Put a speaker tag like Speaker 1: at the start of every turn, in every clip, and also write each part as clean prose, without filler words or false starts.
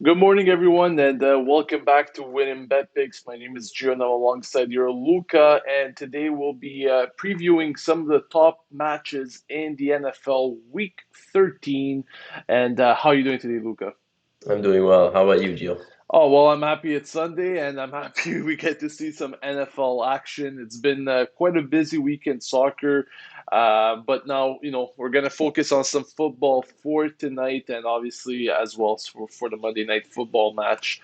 Speaker 1: Good morning, everyone, and welcome back to Winning Bet Picks. My name is Gio, and I'm alongside your Luca, and today we'll be previewing some of the top matches in the NFL Week 13. And how are you doing today, Luca?
Speaker 2: I'm doing well. How about you, Gio?
Speaker 1: Oh, well, I'm happy it's Sunday and I'm happy we get to see some NFL action. It's been quite a busy week in soccer, but now, we're going to focus on some football for tonight and obviously as well as for the Monday Night Football match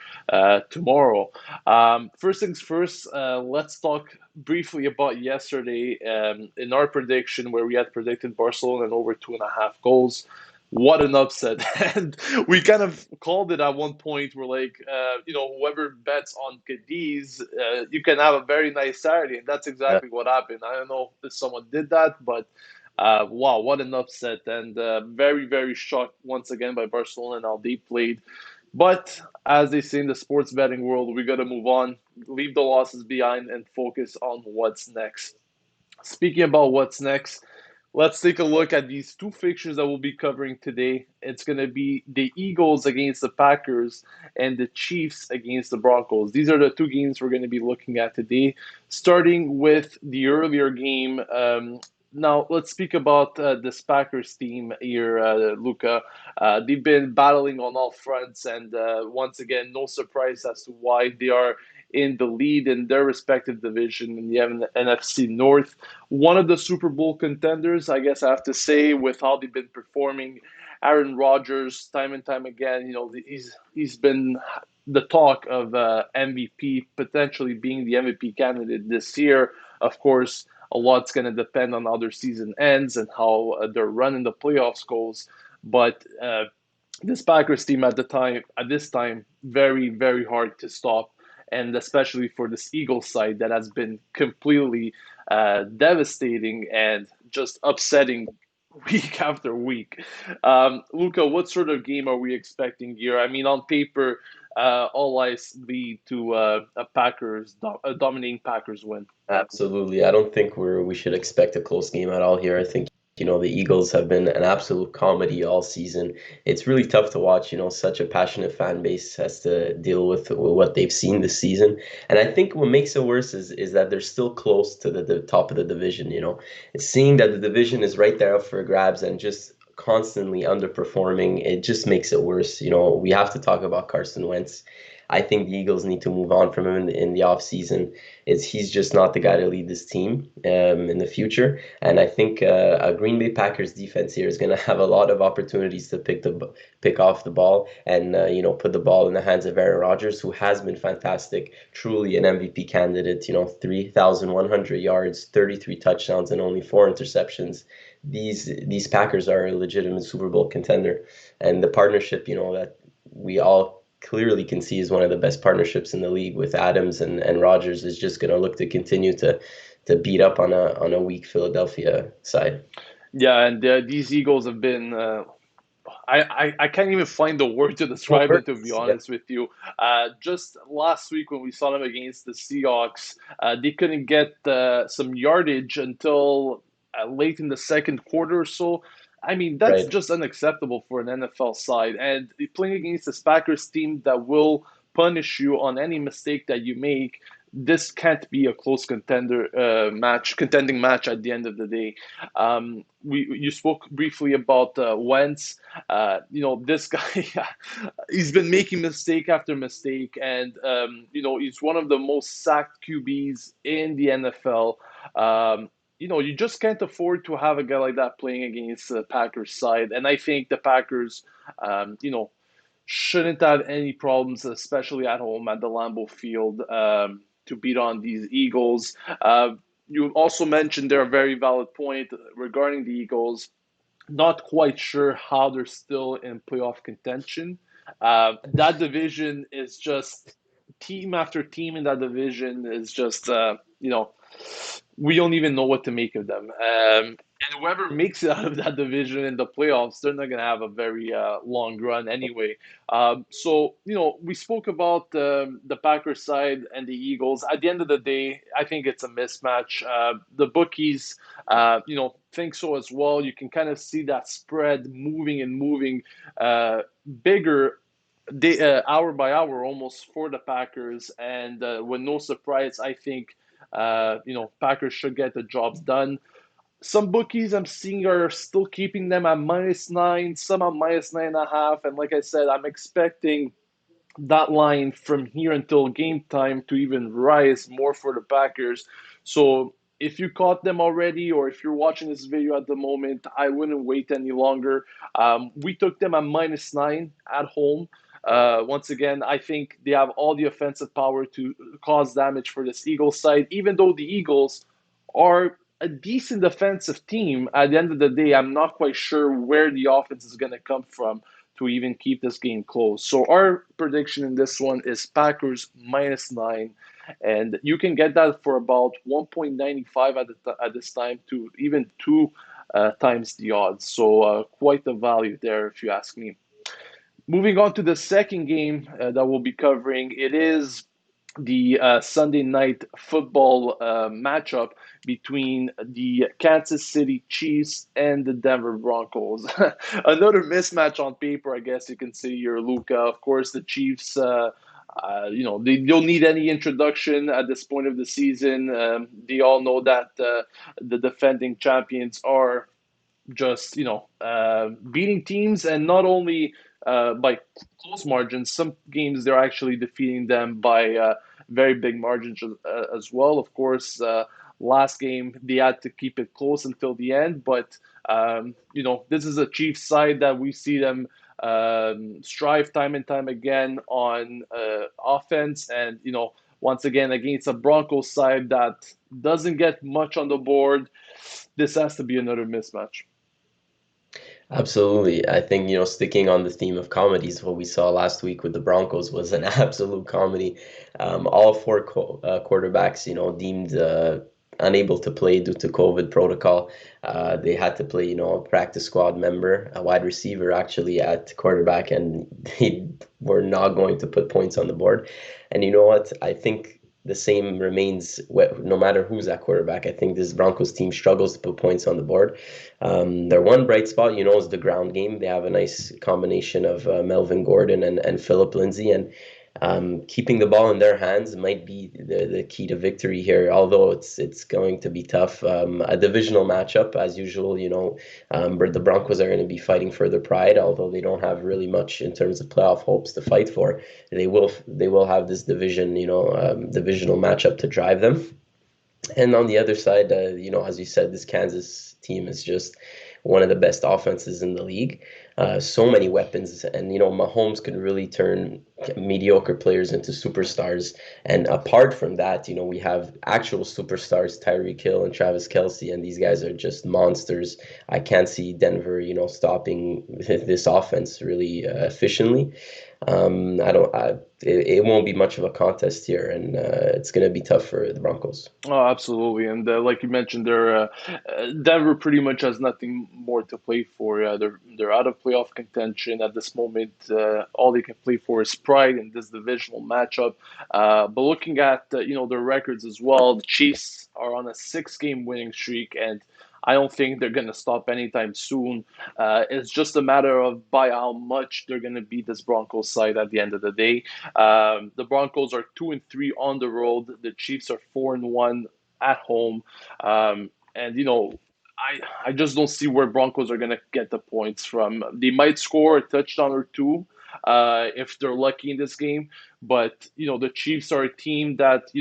Speaker 1: tomorrow. First things first, let's talk briefly about yesterday in our prediction where we had predicted Barcelona and over 2.5 goals. What an upset. And we kind of called it at one point. We're like, whoever bets on Cadiz, you can have a very nice Saturday. And that's
Speaker 2: Yeah,
Speaker 1: exactly what happened. I don't know if someone did that, but wow, what an upset. And very, very shocked once again by Barcelona and how they played. But as they say in the sports betting world, we got to move on, leave the losses behind, and focus on what's next. Speaking about what's next, let's take a look at these two fixtures that we'll be covering today. It's going to be the Eagles against the Packers and the Chiefs against the Broncos. These are the two games we're going to be looking at today, starting with the earlier game. Now, let's speak about this Packers team here, Luca. They've been battling on all fronts, and once again, no surprise as to why they are in the lead in their respective division in the NFC North. One of the Super Bowl contenders, I guess I have to say, with how they've been performing. Aaron Rodgers, time and time again, he's been the talk of MVP, potentially being the MVP candidate this year. Of course, a lot's going to depend on how their season ends and how their run in the playoffs goes. But this Packers team at this time, very, very hard to stop. And especially for this Eagles side that has been completely devastating and just upsetting week after week. Luca, what sort of game are we expecting here? I mean, on paper, all eyes lead to a dominating Packers win.
Speaker 2: absolutely. I don't think we should expect a close game at all here. I think, the Eagles have been an absolute comedy all season. It's really tough to watch, such a passionate fan base has to deal with what they've seen this season. And I think what makes it worse is that they're still close to the top of the division. It's seeing that the division is right there up for grabs and just constantly underperforming, it just makes it worse. We have to talk about Carson Wentz. I think the Eagles need to move on from him in the offseason. He's just not the guy to lead this team in the future. And I think a Green Bay Packers defense here is going to have a lot of opportunities to pick off the ball and put the ball in the hands of Aaron Rodgers, who has been fantastic, truly an MVP candidate. 3,100 yards, 33 touchdowns, and only four interceptions. These Packers are a legitimate Super Bowl contender, and the partnership, that we all clearly can see is one of the best partnerships in the league with Adams and Rodgers is just going to look to continue to beat up on a weak Philadelphia side.
Speaker 1: Yeah, and these Eagles have been. I can't even find the word to
Speaker 2: No
Speaker 1: describe it, to be
Speaker 2: words. Yeah,
Speaker 1: honest with you. Just last week when we saw them against the Seahawks, they couldn't get some yardage until late in the second quarter or so. I mean, that's
Speaker 2: right.
Speaker 1: just unacceptable for an NFL side. And playing against this Packers team that will punish you on any mistake that you make, this can't be a close contending match at the end of the day. You spoke briefly about Wentz. This guy, he's been making mistake after mistake, and he's one of the most sacked QBs in the NFL. You just can't afford to have a guy like that playing against the Packers side, and I think the Packers, shouldn't have any problems, especially at home at the Lambeau Field, to beat on these Eagles. You also mentioned there a very valid point regarding the Eagles. Not quite sure how they're still in playoff contention. That division is just team after team in that division is just we don't even know what to make of them. And whoever makes it out of that division in the playoffs, they're not going to have a very long run anyway. So, we spoke about the Packers side and the Eagles. At the end of the day, I think it's a mismatch. The bookies, think so as well. You can kind of see that spread moving and moving bigger day hour by hour almost for the Packers, and with no surprise, I think Packers should get the jobs done. Some bookies I'm seeing are still keeping them at -9, some at -9.5, and like I said, I'm expecting that line from here until game time to even rise more for the Packers. So if you caught them already, or if you're watching this video at the moment, I wouldn't wait any longer. We took them at -9 at home. Once again, I think they have all the offensive power to cause damage for this Eagles side, even though the Eagles are a decent defensive team. At the end of the day, I'm not quite sure where the offense is going to come from to even keep this game close. So our prediction in this one is Packers -9, and you can get that for about 1.95 at this time to even two times the odds. So quite the value there, if you ask me. Moving on to the second game that we'll be covering, it is the Sunday night football matchup between the Kansas City Chiefs and the Denver Broncos. Another mismatch on paper, I guess you can say here, Luca. Of course, the Chiefs. They don't need any introduction at this point of the season. They all know that the defending champions are just beating teams, and not only by close margins. Some games they're actually defeating them by very big margins as well. Of course, last game they had to keep it close until the end, but this is a Chiefs side that we see them strive time and time again on offense, and once again against a Broncos side that doesn't get much on the board. This has to be another mismatch.
Speaker 2: Absolutely. I think, sticking on the theme of comedies, what we saw last week with the Broncos was an absolute comedy. All four quarterbacks, deemed unable to play due to COVID protocol. They had to play, a practice squad member, a wide receiver actually at quarterback, and they were not going to put points on the board. And you know what? I think the same remains no matter who's at quarterback. I think this Broncos team struggles to put points on the board. Their one bright spot, is the ground game. They have a nice combination of Melvin Gordon and Philip Lindsay, and keeping the ball in their hands might be the key to victory here. Although it's going to be tough. A divisional matchup, as usual. The Broncos are going to be fighting for their pride, although they don't have really much in terms of playoff hopes to fight for. They will have this divisional matchup to drive them. And on the other side, as you said, this Kansas team is just one of the best offenses in the league. So many weapons, and Mahomes can really turn mediocre players into superstars. And apart from that, we have actual superstars, Tyreek Hill and Travis Kelce, and these guys are just monsters. I can't see Denver, stopping this offense really efficiently. I don't. It won't be much of a contest here, and it's going to be tough for the Broncos.
Speaker 1: Oh, absolutely. And like you mentioned, Denver pretty much has nothing more to play for. They're out of playoff contention at this moment. All they can play for is pride in this divisional matchup. But looking at their records as well, the Chiefs are on a six-game winning streak, and I don't think they're going to stop anytime soon. It's just a matter of by how much they're going to beat this Broncos side at the end of the day. The Broncos are 2-3 on the road. The Chiefs are 4-1 at home. And I just don't see where Broncos are gonna get the points from. They might score a touchdown or two if they're lucky in this game, but the Chiefs are a team that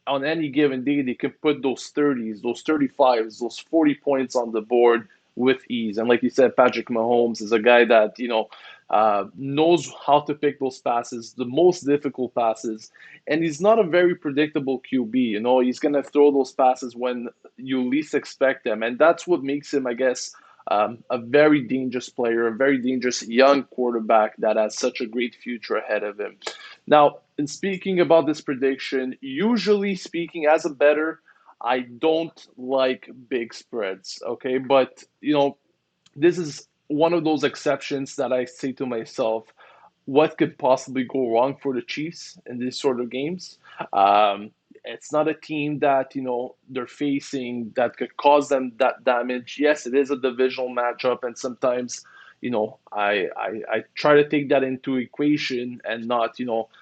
Speaker 1: on any given day they can put those 30s, those 35s, those 40 points on the board with ease. And like you said, Patrick Mahomes is a guy that knows how to pick those passes, the most difficult passes, and he's not a very predictable QB. He's gonna throw those passes when you least expect them, and that's what makes him, I guess, a very dangerous player, a very dangerous young quarterback that has such a great future ahead of him. Now, in speaking about this prediction, usually speaking, as a bettor, I don't like big spreads. Okay, but this is one of those exceptions that I say to myself, what could possibly go wrong for the Chiefs in these sort of games? It's not a team that they're facing that could cause them that damage. Yes, it is a divisional matchup, and sometimes I try to take that into equation and not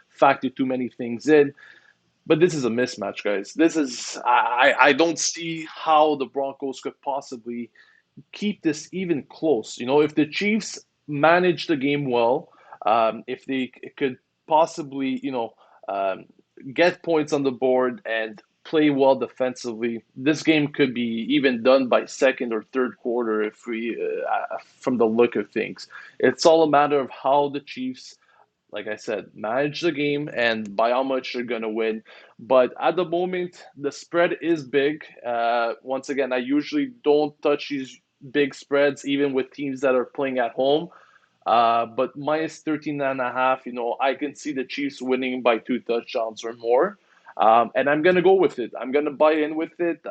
Speaker 1: factor too many things in. But this is a mismatch, guys. I don't see how the Broncos could possibly keep this even close. If the Chiefs manage the game well, if they could possibly, um, get points on the board and play well defensively, this game could be even done by second or third quarter if from the look of things. It's all a matter of how the Chiefs, like I said, manage the game and by how much they're going to win. But at the moment, the spread is big. Once again, I usually don't touch these big spreads, even with teams that are playing at home. But minus 13 and a half, I can see the Chiefs winning by 2 touchdowns or more. And I'm going to go with it. I'm going to buy in with it.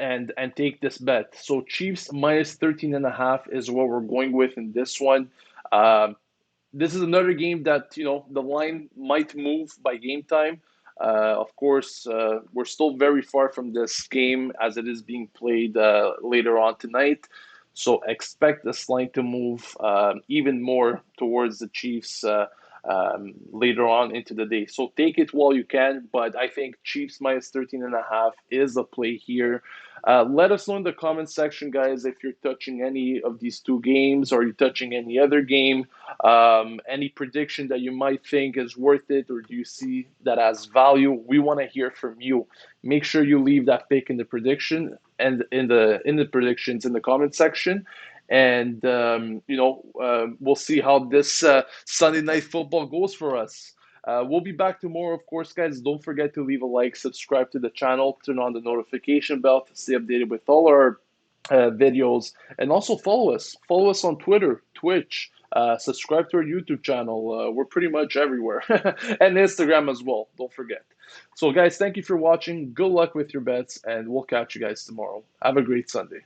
Speaker 1: And take this bet. So Chiefs minus 13 and a half is what we're going with in this one. Um, this is another game that the line might move by game time. Of course, we're still very far from this game as it is being played later on tonight. So expect this line to move even more towards the Chiefs later on into the day. So take it while you can, but I think Chiefs minus 13 and a half is a play here. Let us know in the comment section, guys, if you're touching any of these two games or you're touching any other game. Any prediction that you might think is worth it, or do you see that as value? We want to hear from you. Make sure you leave that pick in the prediction and in the predictions in the comment section. And we'll see how this Sunday night football goes for us. We'll be back tomorrow, of course, guys. Don't forget to leave a like, subscribe to the channel, turn on the notification bell to stay updated with all our videos, and also follow us. Follow us on Twitter, Twitch. Subscribe to our YouTube channel. We're pretty much everywhere, and Instagram as well. Don't forget. So, guys, thank you for watching. Good luck with your bets, and we'll catch you guys tomorrow. Have a great Sunday.